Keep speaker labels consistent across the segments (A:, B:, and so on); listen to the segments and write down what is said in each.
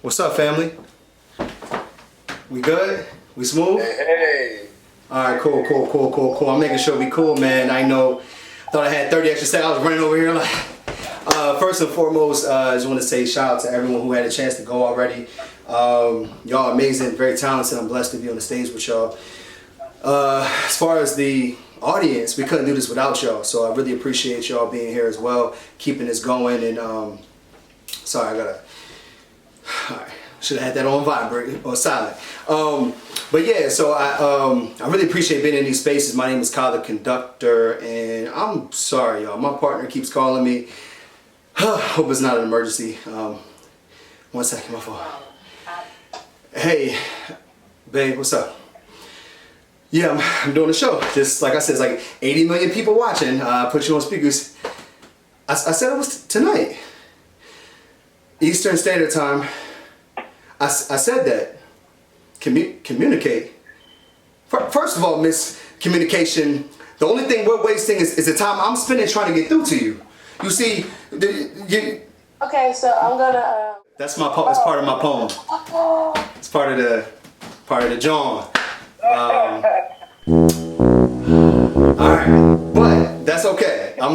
A: What's up, family? We good? We smooth?
B: Hey.
A: Alright, cool. I'm making sure we cool, man. I thought I had 30 extra seconds. I was running over here like... first and foremost, I just want to say shout out to everyone who had a chance to go already. Y'all amazing, very talented. I'm blessed to be on the stage with y'all. As far as the audience, we couldn't do this without y'all, so I really appreciate y'all being here as well, keeping this going. And sorry, alright, should have had that on vibrate or silent. But yeah, so I really appreciate being in these spaces. My name is Conductor, and I'm sorry, y'all. My partner keeps calling me. Hope it's not an emergency. 1 second, my phone. Hey, babe, what's up? Yeah, I'm doing a show. Just like I said, it's like 80 million people watching. I put you on speakers. I said it was tonight. Eastern Standard Time. I said that. Communicate. First of all, Miss Communication, the only thing we're wasting is the time I'm spending trying to get through to you. You see,
C: Okay, so I'm gonna.
A: That's my that's part of my poem. It's part of the John. All right, but that's okay.
B: That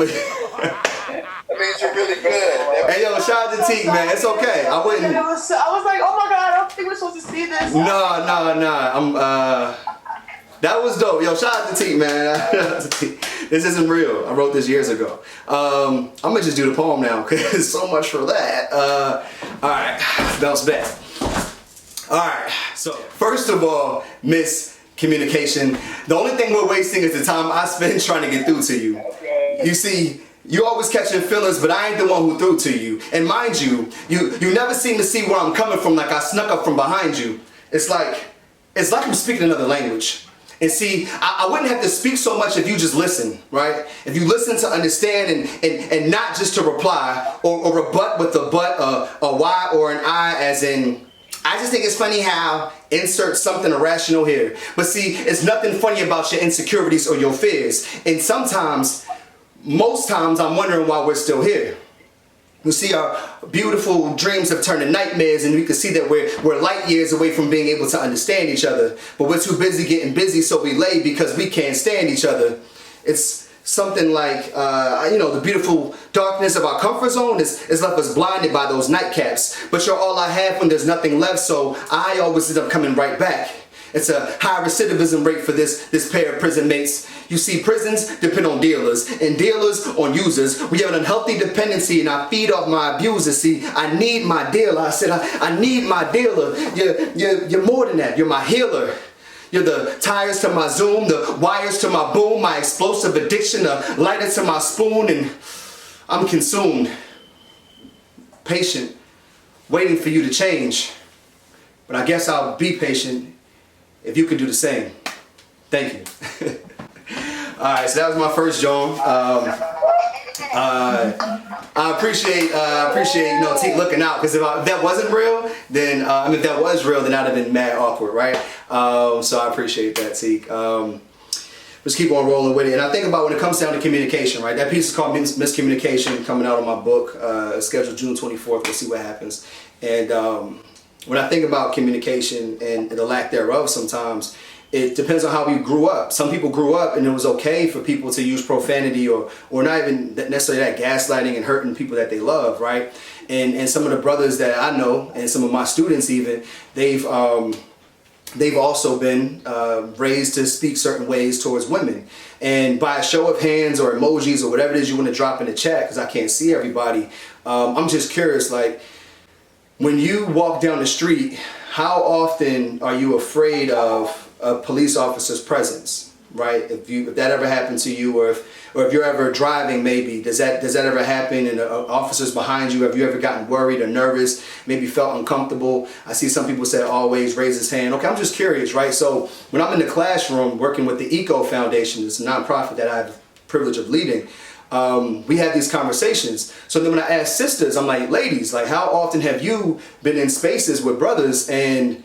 B: means you're really good.
A: Hey yo, shout out to Teak, man. It's okay. I wouldn't.
C: I was like, oh my god, I don't think we're supposed to see this.
A: No. That was dope. Yo, shout out to Teak, man. This isn't real. I wrote this years ago. I'm gonna just do the poem now because so much for that. All right, bounce back. All right. So first of all, Miss Communication, the only thing we're wasting is the time I spend trying to get through to you. You see, you always catching feelings, but I ain't the one who threw to you. And mind you, you never seem to see where I'm coming from, like I snuck up from behind you. It's like I'm speaking another language. And see, I wouldn't have to speak so much if you just listen, right? If you listen to understand and not just to reply or rebut with a but, a Y or an I, as in, I just think it's funny how insert something irrational here. But see, it's nothing funny about your insecurities or your fears. And sometimes, most times, I'm wondering why we're still here. You see, our beautiful dreams have turned to nightmares, and we can see that we're light years away from being able to understand each other. But we're too busy getting busy, so we lay because we can't stand each other. It's something like, the beautiful darkness of our comfort zone has left us blinded by those nightcaps. But you're all I have when there's nothing left, so I always end up coming right back. It's a high recidivism rate for this pair of prison mates. You see, prisons depend on dealers, and dealers on users. We have an unhealthy dependency, and I feed off my abusers. See, I need my dealer. I said, I need my dealer. You're more than that. You're my healer. You're the tires to my Zoom, the wires to my boom, my explosive addiction, the lighter to my spoon, and I'm consumed. Patient, waiting for you to change. But I guess I'll be patient if you could do the same. Thank you. Alright, so that was my first John. I appreciate Teak looking out, because if that wasn't real, then if that was real, then I'd have been mad awkward, right? So I appreciate that, Teak. Just keep on rolling with it. And I think about when it comes down to communication, right? That piece is called Miscommunication, coming out of my book, scheduled June 24th. We'll see what happens. And when I think about communication and the lack thereof sometimes, it depends on how we grew up. Some people grew up and it was okay for people to use profanity or not even necessarily that gaslighting and hurting people that they love, right? And some of the brothers that I know, and some of my students even, they've also been raised to speak certain ways towards women. And by a show of hands or emojis or whatever it is you want to drop in the chat, because I can't see everybody, I'm just curious, like, when you walk down the street, how often are you afraid of a police officer's presence, right? If that ever happened to you, or if you're ever driving, maybe does that ever happen? And officers behind you, have you ever gotten worried or nervous? Maybe felt uncomfortable? I see some people say always raise his hand. Okay, I'm just curious, right? So when I'm in the classroom working with the Eco Foundation, it's a nonprofit that I have the privilege of leading. We have these conversations. So then when I ask sisters, I'm like, ladies, like, how often have you been in spaces with brothers and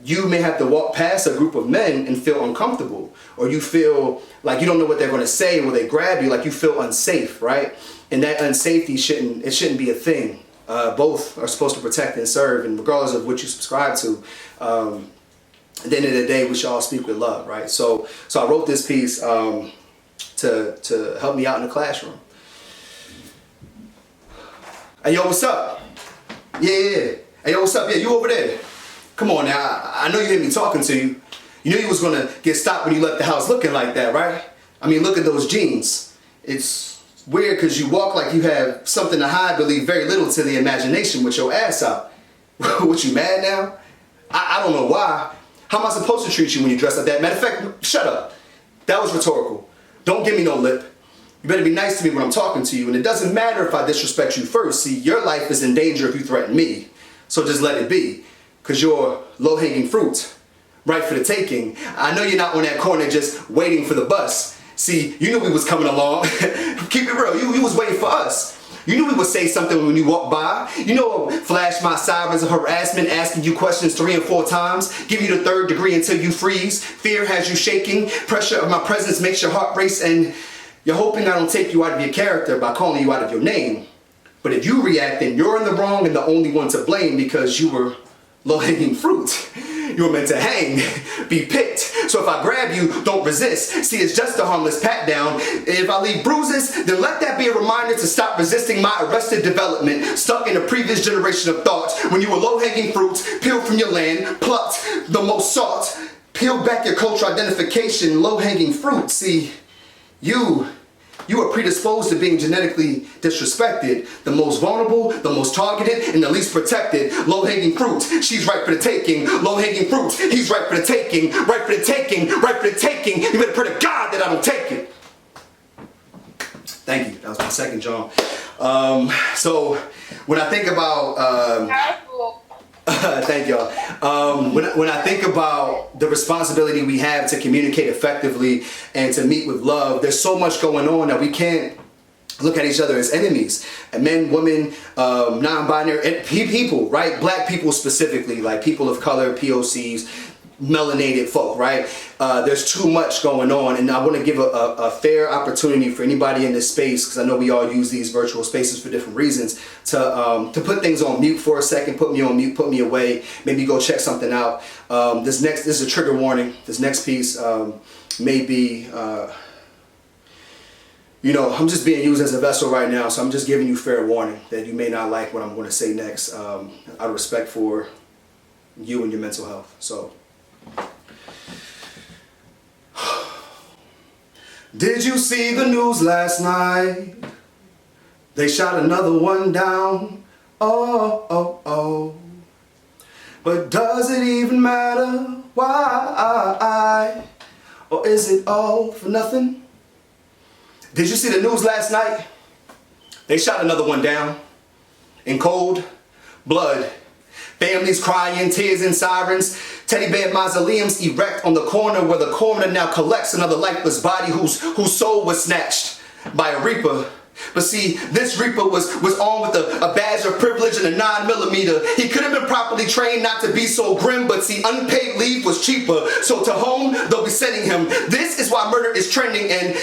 A: you may have to walk past a group of men and feel uncomfortable, or you feel like you don't know what they're going to say, will they grab you, like you feel unsafe, right? And that unsafety shouldn't be a thing. Both are supposed to protect and serve, and regardless of what you subscribe to, at the end of the day, we should all speak with love, right? So I wrote this piece to help me out in the classroom. Hey, yo, what's up? Yeah. Hey, yo, what's up? Yeah, you over there? Come on now. I know you hear me talking to you. You knew you was gonna get stopped when you left the house looking like that, right? I mean, look at those jeans. It's weird because you walk like you have something to hide, but leave very little to the imagination with your ass out. What, you mad now? I don't know why. How am I supposed to treat you when you dress like that? Matter of fact, shut up. That was rhetorical. Don't give me no lip. You better be nice to me when I'm talking to you, and it doesn't matter if I disrespect you first. See, your life is in danger if you threaten me. So just let it be, because you're low-hanging fruit, right for the taking. I know you're not on that corner just waiting for the bus. See, you knew we was coming along. Keep it real, you was waiting for us. You knew we would say something when you walked by. You know, flash my sirens of harassment, asking you questions 3 and 4 times, give you the 3rd degree until you freeze. Fear has you shaking, pressure of my presence makes your heart race, and you're hoping I don't take you out of your character by calling you out of your name. But if you react, then you're in the wrong and the only one to blame because you were low-hanging fruit. You were meant to hang, be picked. So if I grab you, don't resist. See, it's just a harmless pat down. If I leave bruises, then let that be a reminder to stop resisting my arrested development, stuck in a previous generation of thoughts. When you were low-hanging fruit, peeled from your land, plucked the most sought, peeled back your cultural identification, low-hanging fruit. See, you are predisposed to being genetically disrespected. The most vulnerable, the most targeted, and the least protected. Low-hanging fruit, she's right for the taking. Low-hanging fruit, he's right for the taking. Right for the taking, right for the taking. You better pray to God that I don't take it. Thank you, that was my second John. So, when I think about... thank y'all. When I think about the responsibility we have to communicate effectively and to meet with love, there's so much going on that we can't look at each other as enemies. Men, women, non-binary people, right? Black people specifically, like people of color, POCs, melanated folk, right? There's too much going on, and I want to give a fair opportunity for anybody in this space, because I know we all use these virtual spaces for different reasons, to put things on mute for a second, put me on mute, put me away, maybe go check something out. This is a trigger warning. This next piece may be, you know, I'm just being used as a vessel right now, so I'm just giving you fair warning that you may not like what I'm going to say next, out of respect for you and your mental health. So. Did you see the news last night? They shot another one down. Oh. But does it even matter? Why? Or is it all for nothing? Did you see the news last night? They shot another one down. In cold blood. Families crying, tears and sirens. Teddy bear mausoleums erect on the corner where the coroner now collects another lifeless body whose soul was snatched by a reaper. But see, this reaper was armed with a badge of privilege and a 9mm. He could have been properly trained not to be so grim, but see, unpaid leave was cheaper. So to home, they'll be sending him. This is why murder is trending, and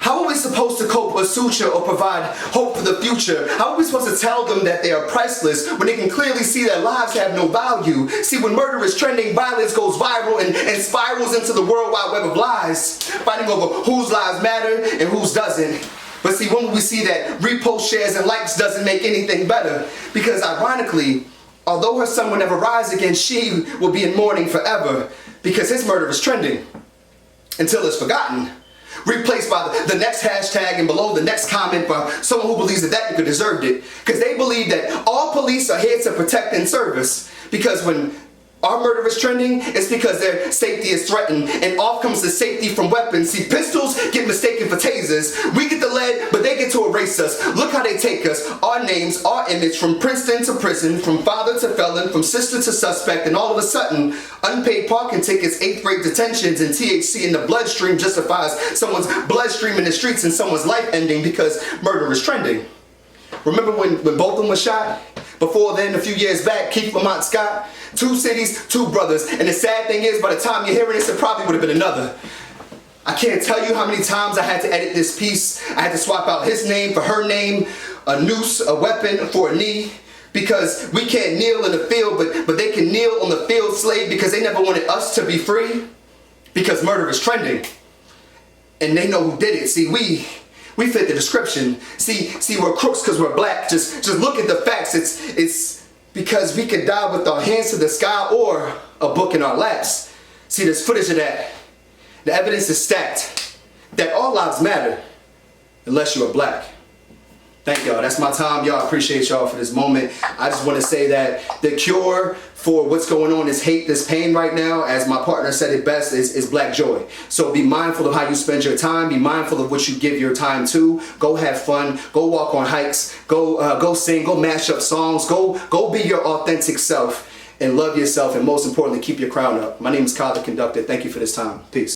A: how are we supposed to cope with suture or provide hope for the future? How are we supposed to tell them that they are priceless when they can clearly see that lives have no value? See, when murder is trending, violence goes viral and spirals into the World Wide Web of lies, fighting over whose lives matter and whose doesn't. But see, when we see that repost, shares, and likes doesn't make anything better, because ironically, although her son will never rise again, she will be in mourning forever, because his murder is trending until it's forgotten. Replaced by the next hashtag and below the next comment by someone who believes that nigga deserved it. Because they believe that all police are here to protect and service. Because when our murder is trending, it's because their safety is threatened, and off comes the safety from weapons. See, pistols get mistaken for tasers. We get the lead, but they get to erase us. Look how they take us, our names, our image, from Princeton to prison, from father to felon, from sister to suspect, and all of a sudden, unpaid parking tickets, 8th grade detentions, and THC in the bloodstream justifies someone's bloodstream in the streets and someone's life ending because murder is trending. Remember when both of them were shot? Before then, a few years back, Keith Lamont Scott, 2 cities, 2 brothers. And the sad thing is, by the time you're hearing this, it probably would have been another. I can't tell you how many times I had to edit this piece. I had to swap out his name for her name, a noose, a weapon for a knee. Because we can't kneel in the field, but they can kneel on the field slave because they never wanted us to be free. Because murder is trending. And they know who did it. See, we fit the description. See, we're crooks because we're black. Just look at the facts. It's because we could die with our hands to the sky or a book in our laps. See, there's footage of that. The evidence is stacked. That all lives matter unless you are black. Thank y'all. That's my time. Y'all, appreciate y'all for this moment. I just want to say that the cure for what's going on, this hate, this pain right now, as my partner said it best, is black joy. So be mindful of how you spend your time. Be mindful of what you give your time to. Go have fun. Go walk on hikes. Go sing. Go mash up songs. Go be your authentic self and love yourself. And most importantly, keep your crown up. My name is Kyle the Conductor. Thank you for this time. Peace.